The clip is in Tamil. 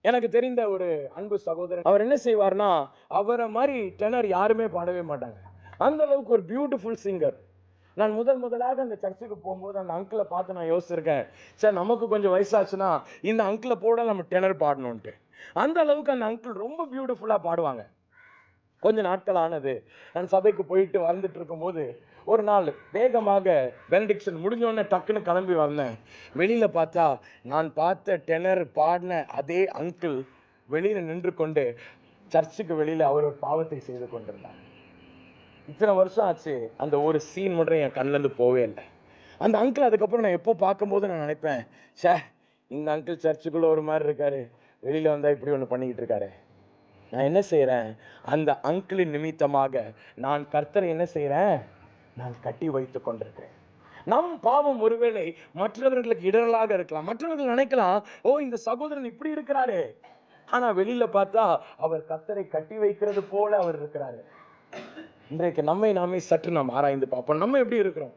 எனக்கு தெரிந்த ஒரு அன்பு சகோதரர், அவர் என்ன செய்வார்னா, அவரை மாதிரி டெனர் யாருமே பாடவே மாட்டாங்க. அந்த அளவுக்கு ஒரு பியூட்டிஃபுல் சிங்கர். நான் முதலாக அந்த சர்ச்சுக்கு போகும்போது அந்த அங்கிளை பார்த்து நான் யோசிச்சிருக்கேன், சார் நமக்கு கொஞ்சம் வயசாச்சுன்னா இந்த அங்கிளை போட நம்ம டெனர் பாடணும்ட்டு. அந்த அளவுக்கு அந்த அங்கிள் ரொம்ப பியூட்டிஃபுல்லா பாடுவாங்க. கொஞ்ச நாட்கள் ஆனது. நான் சபைக்கு போயிட்டு வந்துட்டு இருக்கும்போது ஒரு நாள் வேகமாக பெனடிக்ஷன் முடிஞ்சோடனே டக்குன்னு கிளம்பி வந்தேன். வெளியில பார்த்தா நான் பார்த்த டெனர் பாடின அதே அங்கிள் வெளியில நின்று கொண்டு சர்ச்சுக்கு வெளியில அவர் ஒரு பாவத்தை செய்து கொண்டிருந்தார். இத்தனை வருஷம் ஆச்சு, அந்த ஒரு சீன் மட்டும் என் கண்ணுல இருந்து போவே இல்லை. அந்த அங்கிள் அதுக்கப்புறம் நான் எப்போ பார்க்கும்போது நான் நினைப்பேன், ச்சே இந்த அங்கிள் சர்ச்சுக்குள்ள ஒரு மாதிரி இருக்காரு, வெளியில வந்தா இப்படி ஒன்று பண்ணிக்கிட்டு இருக்காரு. நான் என்ன செய்யறேன், அந்த அங்கிளின் நிமித்தமாக நான் கர்த்தரை என்ன செய்யறேன், நான் கட்டி வைத்துக் கொண்டிருக்கிறேன். நம் பாவம் ஒருவேளை மற்றவர்களுக்கு இடரலாக இருக்கலாம். மற்றவர்கள் நினைக்கலாம், ஓ இந்த சகோதரன் இப்படி இருக்கிறாரு, ஆனா வெளியில பார்த்தா அவர் கர்த்தரை கட்டி வைக்கிறது போல அவர் இருக்கிறாரு. இன்றைக்கு நம்மை நாமே சற்று நாம் ஆராய்ந்து பார்ப்போம். நம்ம எப்படி இருக்கிறோம்?